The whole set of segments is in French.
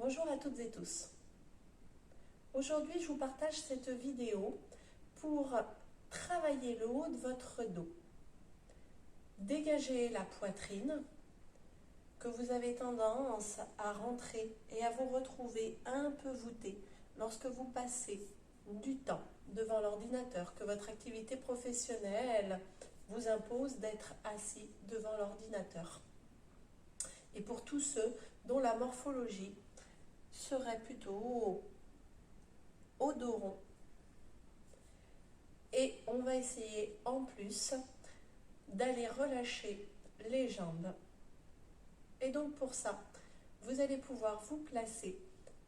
Bonjour à toutes et tous. Aujourd'hui, je vous partage cette vidéo pour travailler le haut de votre dos. Dégager la poitrine, que vous avez tendance à rentrer et à vous retrouver un peu voûté lorsque vous passez du temps devant l'ordinateur, que votre activité professionnelle vous impose d'être assis devant l'ordinateur. Et pour tous ceux dont la morphologie serait plutôt au dos rond. Et on va essayer en plus d'aller relâcher les jambes. Et donc pour ça, vous allez pouvoir vous placer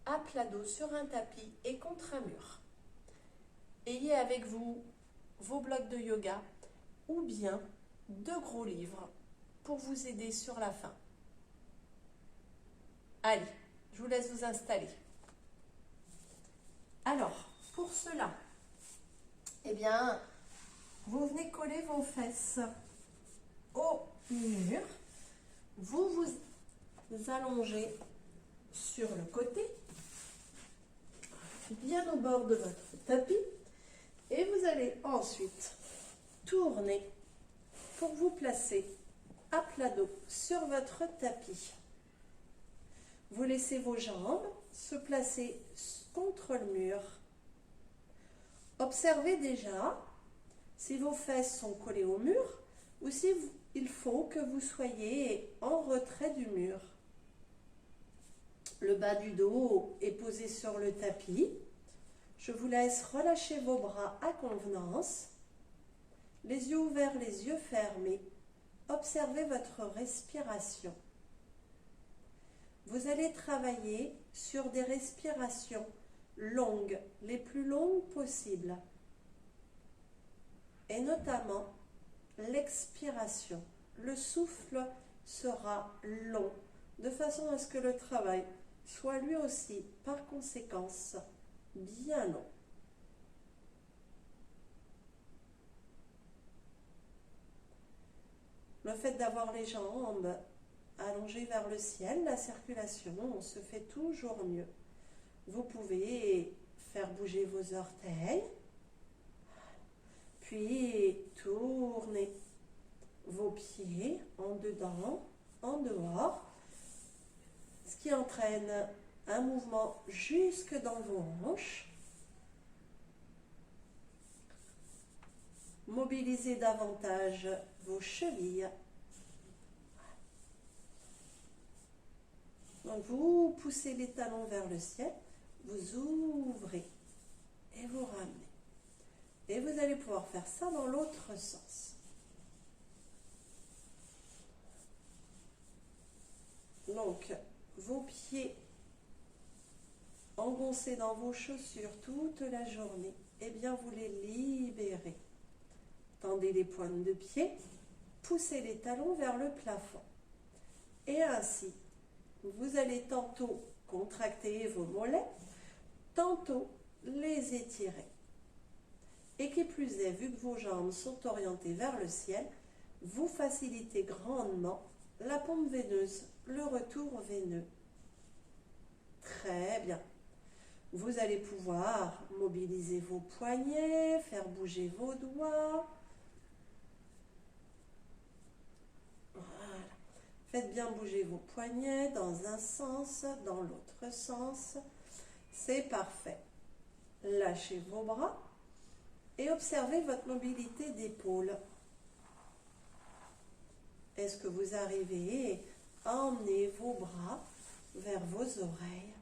à plat dos sur un tapis et contre un mur. Ayez avec vous vos blocs de yoga ou bien deux gros livres pour vous aider sur la fin. Allez, je vous laisse vous installer. Alors, pour cela, eh bien, vous venez coller vos fesses au mur. Vous vous allongez sur le côté, bien au bord de votre tapis. Et vous allez ensuite tourner pour vous placer à plat dos sur votre tapis. Vous laissez vos jambes se placer contre le mur. Observez déjà si vos fesses sont collées au mur ou si il faut que vous soyez en retrait du mur. Le bas du dos est posé sur le tapis. Je vous laisse relâcher vos bras à convenance. Les yeux ouverts, les yeux fermés. Observez votre respiration. Vous allez travailler sur des respirations longues, les plus longues possibles. Et notamment l'expiration. Le souffle sera long, de façon à ce que le travail soit lui aussi, par conséquence, bien long. Le fait d'avoir les jambes allongées vers le ciel, la circulation se fait toujours mieux. Vous pouvez faire bouger vos orteils, puis tourner vos pieds en dedans, en dehors, ce qui entraîne un mouvement jusque dans vos hanches. Mobilisez davantage vos chevilles. Donc vous poussez les talons vers le ciel, vous ouvrez et vous ramenez. Et vous allez pouvoir faire ça dans l'autre sens. Donc, vos pieds engoncés dans vos chaussures toute la journée, eh bien vous les libérez. Tendez les pointes de pied, poussez les talons vers le plafond. Et ainsi, vous allez tantôt contracter vos mollets, tantôt les étirer. Et qui plus est, vu que vos jambes sont orientées vers le ciel, vous facilitez grandement la pompe veineuse, le retour veineux. Très bien. Vous allez pouvoir mobiliser vos poignets, faire bouger vos doigts. Voilà. Faites bien bouger vos poignets dans un sens, dans l'autre sens. C'est parfait. Lâchez vos bras et observez votre mobilité d'épaule. Est-ce que vous arrivez à emmener vos bras vers vos oreilles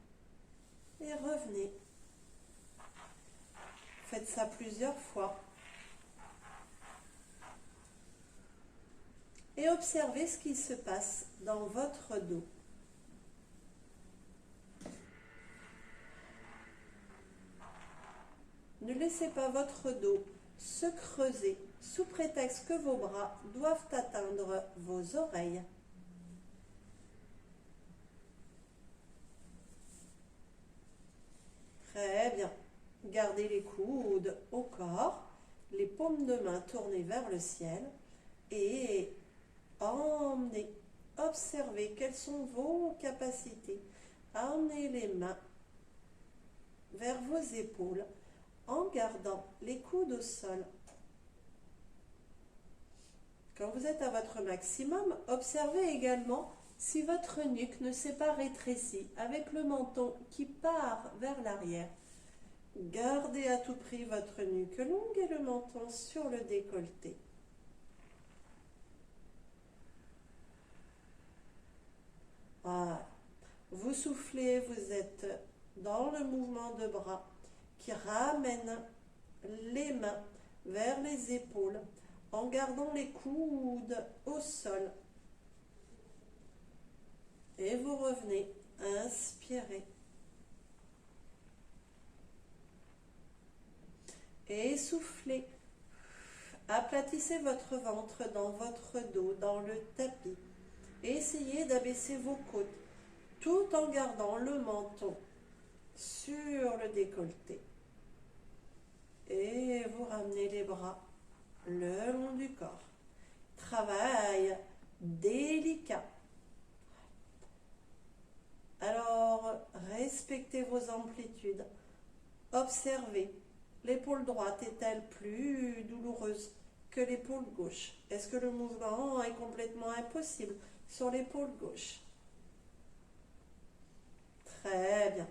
et revenez. Faites ça plusieurs fois. Et observez ce qui se passe dans votre dos. Ne laissez pas votre dos se creuser sous prétexte que vos bras doivent atteindre vos oreilles. Très bien. Gardez les coudes au corps, les paumes de main tournées vers le ciel et emmenez, observez quelles sont vos capacités Emmenez les mains vers vos épaules en gardant les coudes au sol. Quand vous êtes à votre maximum, observez également si votre nuque ne s'est pas rétrécie avec le menton qui part vers l'arrière. Gardez à tout prix votre nuque longue et le menton sur le décolleté. Voilà. Vous soufflez, vous êtes dans le mouvement de bras qui ramène les mains vers les épaules en gardant les coudes au sol. Et vous revenez, inspirez. Et soufflez. Aplatissez votre ventre dans votre dos, dans le tapis. Essayez d'abaisser vos côtes tout en gardant le menton sur le décolleté. Et vous ramenez les bras le long du corps. Travail délicat. Alors, respectez vos amplitudes. Observez. L'épaule droite est-elle plus douloureuse que l'épaule gauche? Est-ce que le mouvement est complètement impossible sur l'épaule gauche? Très bien.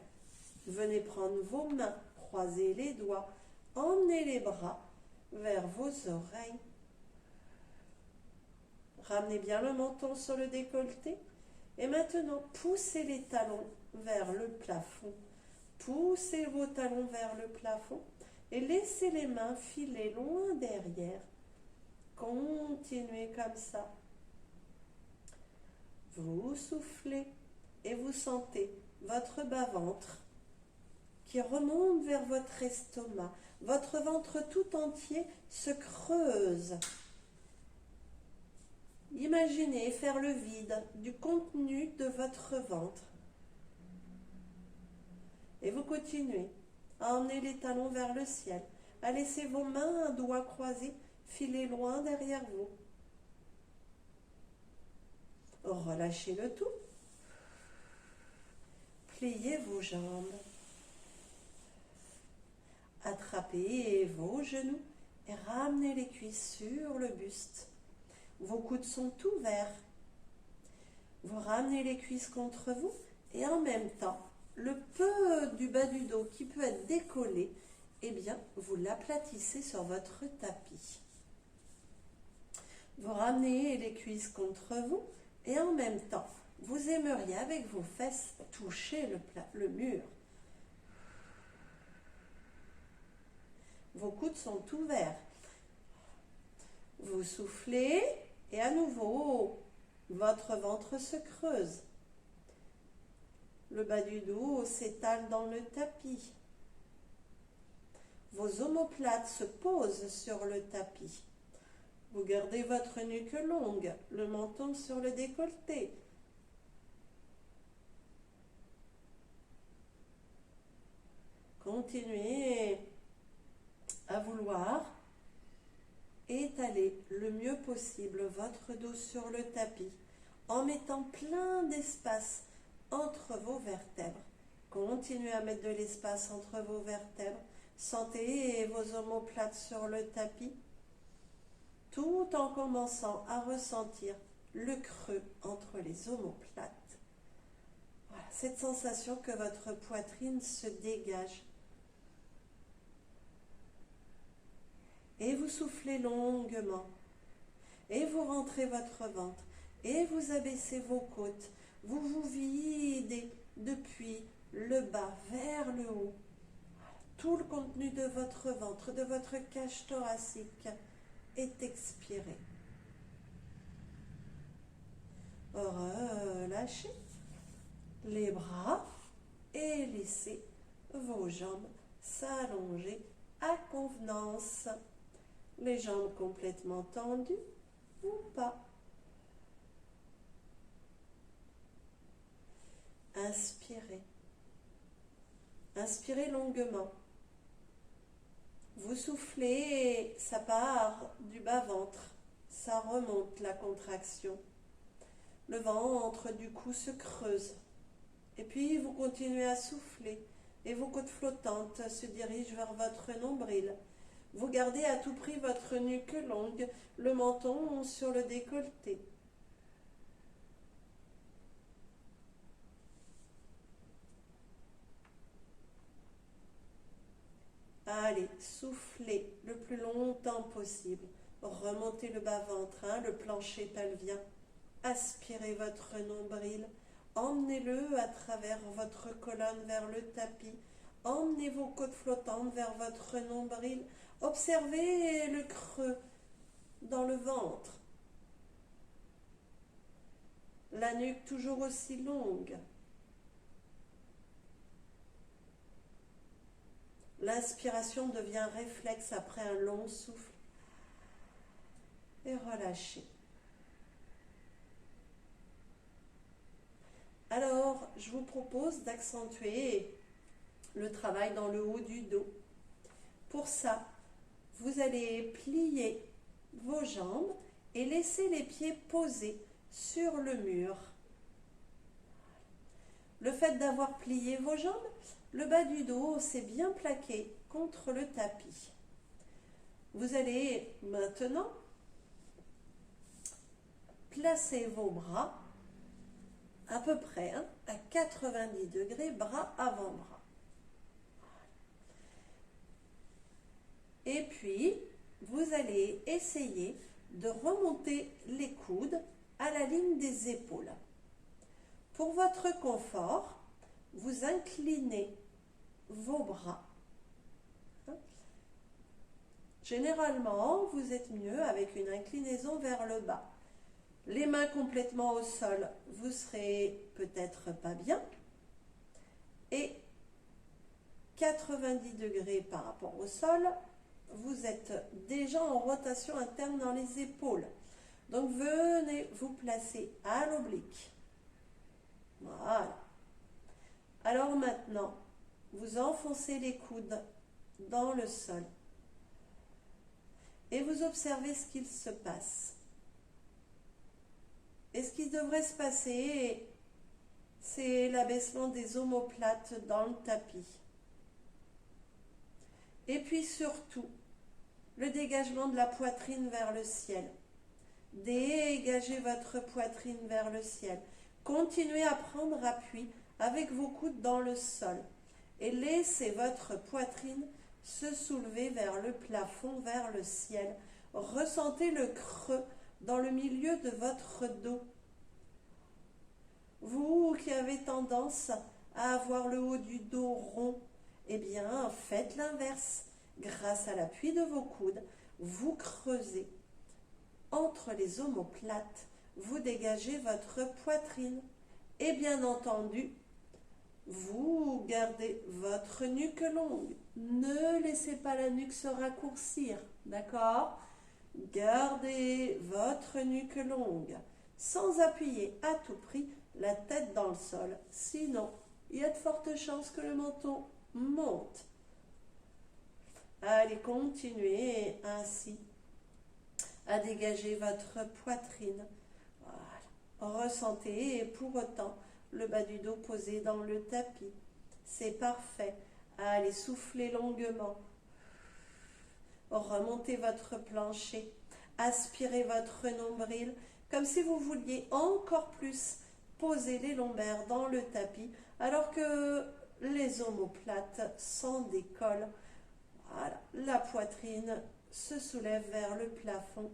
Venez prendre vos mains, croisez les doigts, emmenez les bras vers vos oreilles. Ramenez bien le menton sur le décolleté. Et maintenant, poussez les talons vers le plafond. Poussez vos talons vers le plafond et laissez les mains filer loin derrière. Continuez comme ça. Vous soufflez et vous sentez votre bas-ventre qui remonte vers votre estomac. Votre ventre tout entier se creuse. Imaginez faire le vide du contenu de votre ventre. Et vous continuez à emmener les talons vers le ciel, à laisser vos mains, doigts croisés, filer loin derrière vous. Relâchez le tout. Pliez vos jambes. Attrapez vos genoux et ramenez les cuisses sur le buste. Vos coudes sont ouverts. Vous ramenez les cuisses contre vous et en même temps, le peu du bas du dos qui peut être décollé, eh bien, vous l'aplatissez sur votre tapis. Vous ramenez les cuisses contre vous et en même temps, vous aimeriez avec vos fesses toucher le mur. Vos coudes sont ouverts. Vous soufflez et à nouveau, votre ventre se creuse. Le bas du dos s'étale dans le tapis. Vos omoplates se posent sur le tapis. Vous gardez votre nuque longue, le menton sur le décolleté. Continuez à vouloir étaler le mieux possible votre dos sur le tapis en mettant plein d'espace entre vos vertèbres. Continuez à mettre de l'espace entre vos vertèbres. Sentez vos omoplates sur le tapis tout en commençant à ressentir le creux entre les omoplates. Voilà, cette sensation que votre poitrine se dégage. Et vous soufflez longuement. Et vous rentrez votre ventre. Et vous abaissez vos côtes. Vous vous videz depuis le bas vers le haut. Tout le contenu de votre ventre, de votre cage thoracique est expiré. Relâchez les bras et laissez vos jambes s'allonger à convenance. Les jambes complètement tendues ou pas. Inspirez. Inspirez longuement. Vous soufflez, ça part du bas-ventre. Ça remonte la contraction. Le ventre du coup se creuse. Et puis vous continuez à souffler et vos côtes flottantes se dirigent vers votre nombril. Vous gardez à tout prix votre nuque longue, le menton sur le décolleté. Allez, soufflez le plus longtemps possible. Remontez le bas-ventre, le plancher pelvien. Aspirez votre nombril. Emmenez-le à travers votre colonne vers le tapis. Emmenez vos côtes flottantes vers votre nombril. Observez le creux dans le ventre. La nuque toujours aussi longue. L'inspiration devient réflexe après un long souffle. Et relâchez. Alors, je vous propose d'accentuer le travail dans le haut du dos. Pour ça, vous allez plier vos jambes et laisser les pieds posés sur le mur. Le fait d'avoir plié vos jambes, le bas du dos s'est bien plaqué contre le tapis. Vous allez maintenant placer vos bras à peu près à 90 degrés, bras avant-bras. Et puis, vous allez essayer de remonter les coudes à la ligne des épaules. Pour votre confort, vous inclinez vos bras. Généralement, vous êtes mieux avec une inclinaison vers le bas. Les mains complètement au sol, vous serez peut-être pas bien. Et 90 degrés par rapport au sol, vous êtes déjà en rotation interne dans les épaules. Donc venez vous placer à l'oblique. Voilà. Alors maintenant, vous enfoncez les coudes dans le sol. Et vous observez ce qu'il se passe. Et ce qui devrait se passer, c'est l'abaissement des omoplates dans le tapis. Et puis surtout, le dégagement de la poitrine vers le ciel. Dégagez votre poitrine vers le ciel. Continuez à prendre appui avec vos coudes dans le sol. Et laissez votre poitrine se soulever vers le plafond, vers le ciel. Ressentez le creux dans le milieu de votre dos. Vous qui avez tendance à avoir le haut du dos rond, eh bien, faites l'inverse. Grâce à l'appui de vos coudes, vous creusez entre les omoplates, vous dégagez votre poitrine. Et bien entendu, vous gardez votre nuque longue. Ne laissez pas la nuque se raccourcir, d'accord? Gardez votre nuque longue, sans appuyer à tout prix la tête dans le sol. Sinon, il y a de fortes chances que le menton monte. Allez, continuez ainsi à dégager votre poitrine. Voilà. Ressentez pour autant le bas du dos posé dans le tapis. C'est parfait. Allez, soufflez longuement. Remontez votre plancher. Aspirez votre nombril comme si vous vouliez encore plus poser les lombaires dans le tapis alors que les omoplates s'en décollent. Voilà, la poitrine se soulève vers le plafond.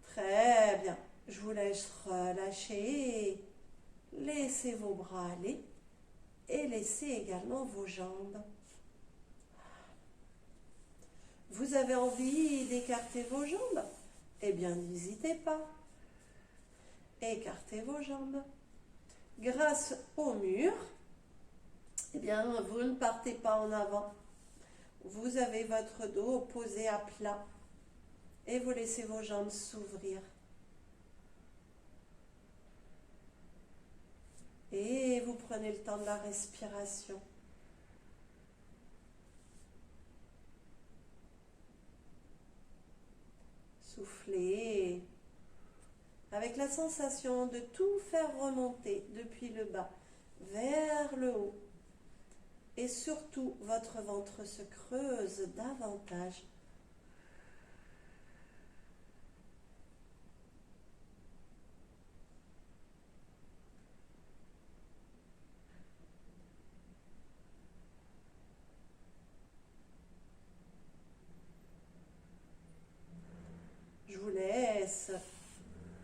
Très bien. Je vous laisse relâcher. Laissez vos bras aller et laissez également vos jambes. Vous avez envie d'écarter vos jambes? Eh bien, n'hésitez pas. Écartez vos jambes. Grâce au mur, eh bien, vous ne partez pas en avant. Vous avez votre dos posé à plat et vous laissez vos jambes s'ouvrir. Et vous prenez le temps de la respiration. Soufflez avec la sensation de tout faire remonter depuis le bas vers le haut. Et surtout, votre ventre se creuse davantage. Je vous laisse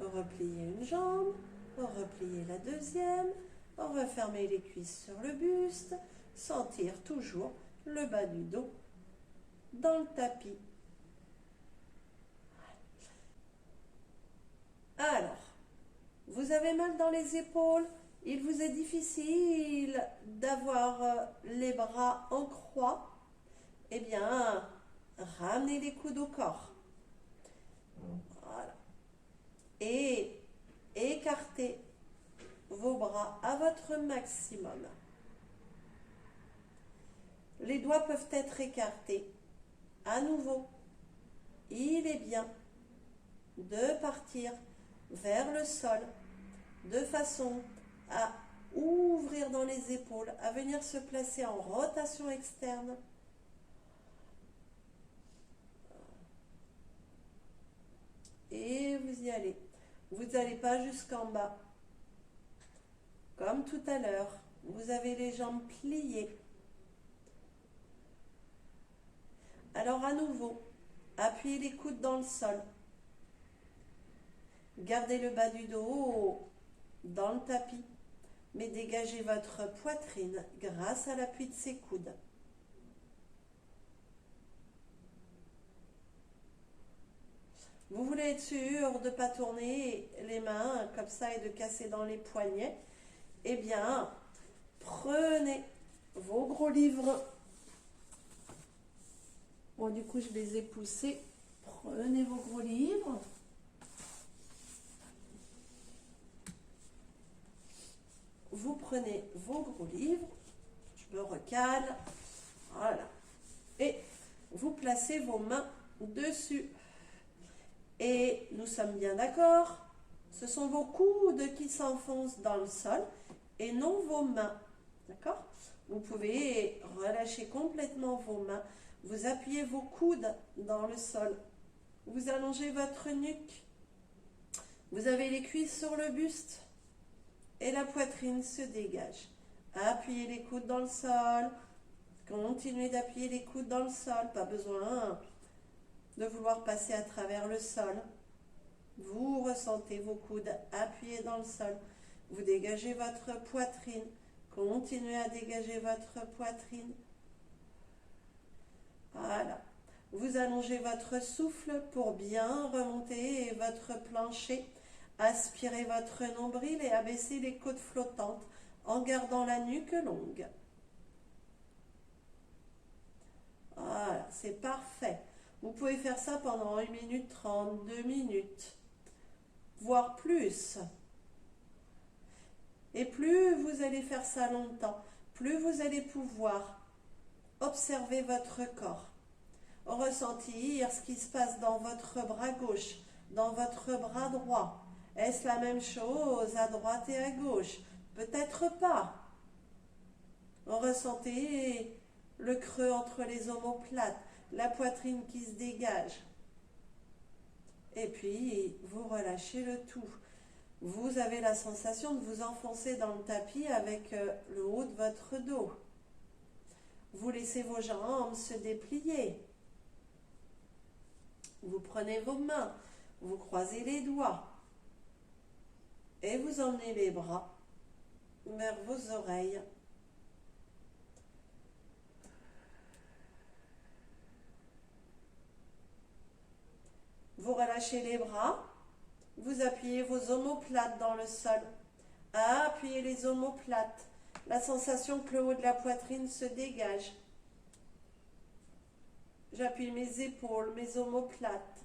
replier une jambe, replier la deuxième, refermer les cuisses sur le buste, sentir toujours le bas du dos dans le tapis. Alors, vous avez mal dans les épaules, il vous est difficile d'avoir les bras en croix, eh bien, ramenez les coudes au corps. Voilà. Et écartez vos bras à votre maximum. Les doigts peuvent être écartés. À nouveau, il est bien de partir vers le sol de façon à ouvrir dans les épaules, à venir se placer en rotation externe. Et vous y allez. Vous n'allez pas jusqu'en bas. Comme tout à l'heure, vous avez les jambes pliées. Alors à nouveau, appuyez les coudes dans le sol. Gardez le bas du dos dans le tapis, mais dégagez votre poitrine grâce à l'appui de ces coudes. Vous voulez être sûr de ne pas tourner les mains comme ça et de casser dans les poignets? Eh bien, prenez vos gros livres. Bon, du coup, je les ai poussés. Prenez vos gros livres. Vous prenez vos gros livres. Je me recale. Voilà. Et vous placez vos mains dessus. Et nous sommes bien d'accord, ce sont vos coudes qui s'enfoncent dans le sol et non vos mains. D'accord? Vous pouvez relâcher complètement vos mains. Vous appuyez vos coudes dans le sol. Vous allongez votre nuque. Vous avez les cuisses sur le buste et la poitrine se dégage. Appuyez les coudes dans le sol. Continuez d'appuyer les coudes dans le sol. Pas besoin de vouloir passer à travers le sol. Vous ressentez vos coudes appuyés dans le sol. Vous dégagez votre poitrine. Continuez à dégager votre poitrine. Voilà. Vous allongez votre souffle pour bien remonter votre plancher. Aspirez votre nombril et abaissez les côtes flottantes en gardant la nuque longue. Voilà, c'est parfait. Vous pouvez faire ça pendant 1 minute 30, 2 minutes, voire plus. Et plus vous allez faire ça longtemps, plus vous allez pouvoir observer votre corps, ressentir ce qui se passe dans votre bras gauche, dans votre bras droit. Est-ce la même chose à droite et à gauche? Peut-être pas. Ressentez le creux entre les omoplates, la poitrine qui se dégage. Et puis, vous relâchez le tout. Vous avez la sensation de vous enfoncer dans le tapis avec le haut de votre dos. Vous laissez vos jambes se déplier. Vous prenez vos mains, vous croisez les doigts. Et vous emmenez les bras vers vos oreilles. Vous relâchez les bras, vous appuyez vos omoplates dans le sol. Appuyez les omoplates. La sensation que le haut de la poitrine se dégage. J'appuie mes épaules, mes omoplates.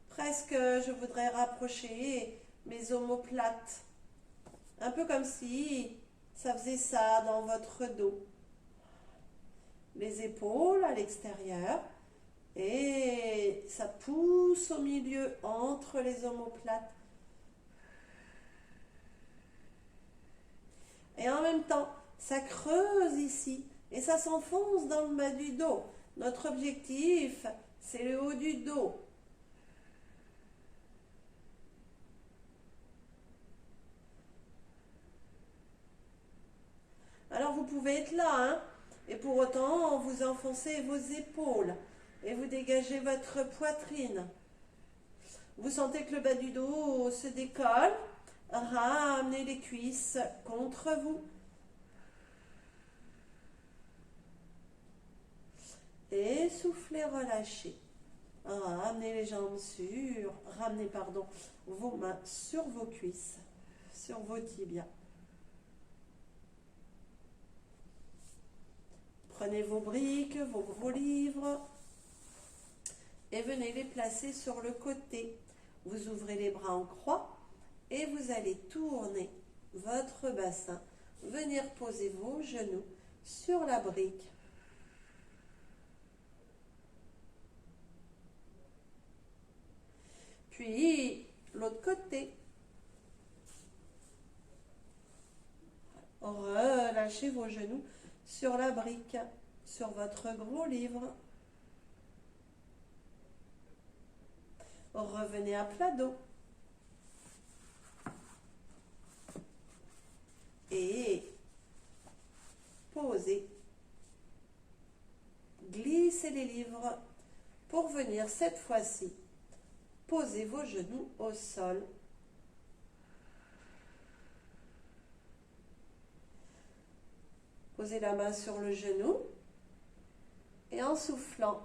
Presque, je voudrais rapprocher mes omoplates. Un peu comme si ça faisait ça dans votre dos. Les épaules à l'extérieur. Et ça pousse au milieu entre les omoplates. Et en même temps, ça creuse ici et ça s'enfonce dans le bas du dos. Notre objectif, c'est le haut du dos. Alors vous pouvez être là, hein, et pour autant vous enfoncez vos épaules et vous dégagez votre poitrine. Vous sentez que le bas du dos se décolle. Ramenez les cuisses contre vous. Et soufflez, relâchez. Ramenez les jambes ramenez vos mains sur vos cuisses, sur vos tibias. Prenez vos briques, vos gros livres et venez les placer sur le côté. Vous ouvrez les bras en croix et vous allez tourner votre bassin, venir poser vos genoux sur la brique. Puis l'autre côté. Relâchez vos genoux sur la brique, sur votre gros livre. Revenez à plat dos. Et posez. Glissez les livres pour venir cette fois-ci poser vos genoux au sol. Posez la main sur le genou et en soufflant,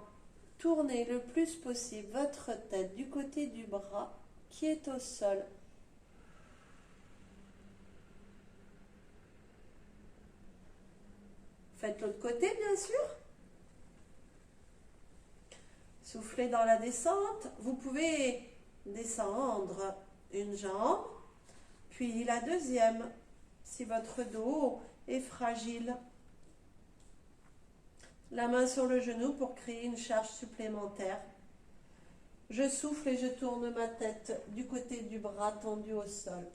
tournez le plus possible votre tête du côté du bras qui est au sol. Faites l'autre côté, bien sûr. Soufflez dans la descente. Vous pouvez descendre une jambe, puis la deuxième, si votre dos est fragile. La main sur le genou pour créer une charge supplémentaire. Je souffle et je tourne ma tête du côté du bras tendu au sol.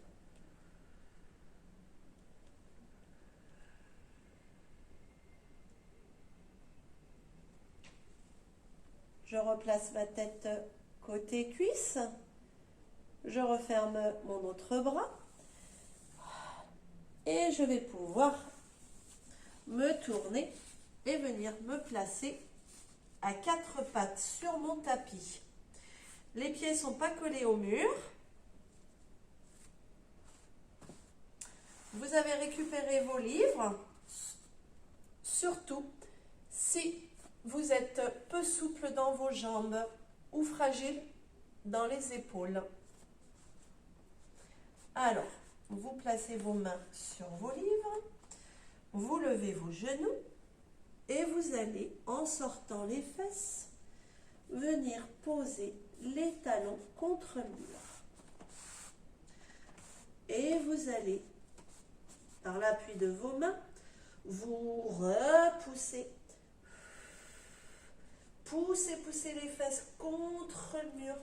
Je replace ma tête côté cuisse. Je referme mon autre bras. Et je vais pouvoir me tourner et venir me placer à quatre pattes sur mon tapis. Les pieds ne sont pas collés au mur. Vous avez récupéré vos livres. Surtout si vous êtes peu souple dans vos jambes ou fragile dans les épaules. Alors, vous placez vos mains sur vos livres, vous levez vos genoux et vous allez, en sortant les fesses, venir poser les talons contre le mur. Et vous allez, par l'appui de vos mains, vous repoussez. Poussez les fesses contre le mur.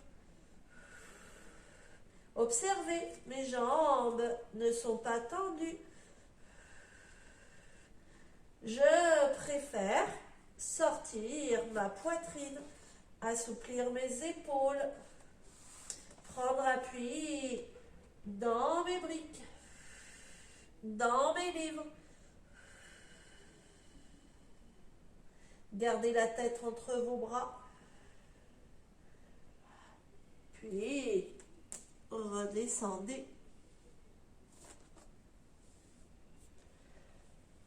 Observez, mes jambes ne sont pas tendues. Je préfère sortir ma poitrine, assouplir mes épaules, prendre appui dans mes briques, dans mes livres. Gardez la tête entre vos bras. Puis, redescendez.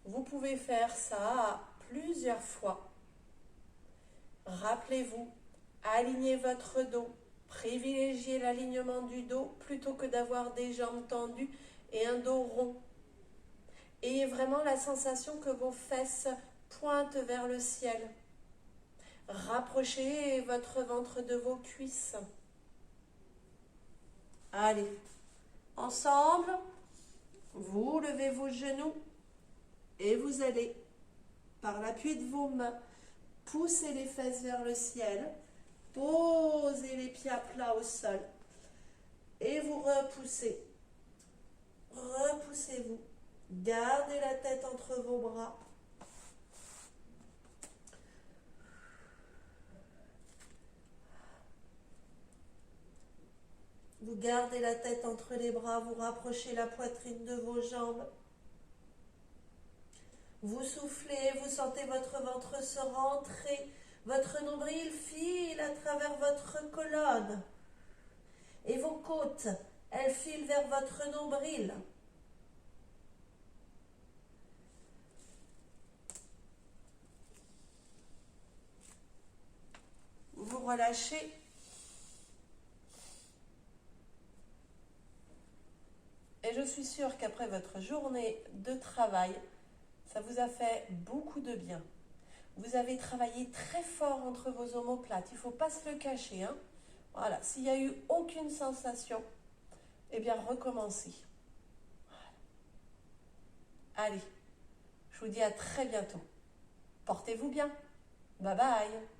Vous pouvez faire ça plusieurs fois. Rappelez-vous, alignez votre dos. Privilégiez l'alignement du dos plutôt que d'avoir des jambes tendues et un dos rond. Ayez vraiment la sensation que vos fesses pointent vers le ciel. Rapprochez votre ventre de vos cuisses. Allez, ensemble, vous levez vos genoux et vous allez, par l'appui de vos mains, Poussez les fesses vers le ciel. Posez les pieds à plat au sol. Et vous repoussez. Repoussez-vous. Gardez la tête entre vos bras. Vous gardez la tête entre les bras, vous rapprochez la poitrine de vos jambes. Vous soufflez, vous sentez votre ventre se rentrer, votre nombril file à travers votre colonne. Et vos côtes, elles filent vers votre nombril. Vous relâchez. Et je suis sûre qu'après votre journée de travail, ça vous a fait beaucoup de bien. Vous avez travaillé très fort entre vos omoplates. Il ne faut pas se le cacher. Hein. Voilà. S'il n'y a eu aucune sensation, eh bien recommencez. Voilà. Allez, je vous dis à très bientôt. Portez-vous bien. Bye bye.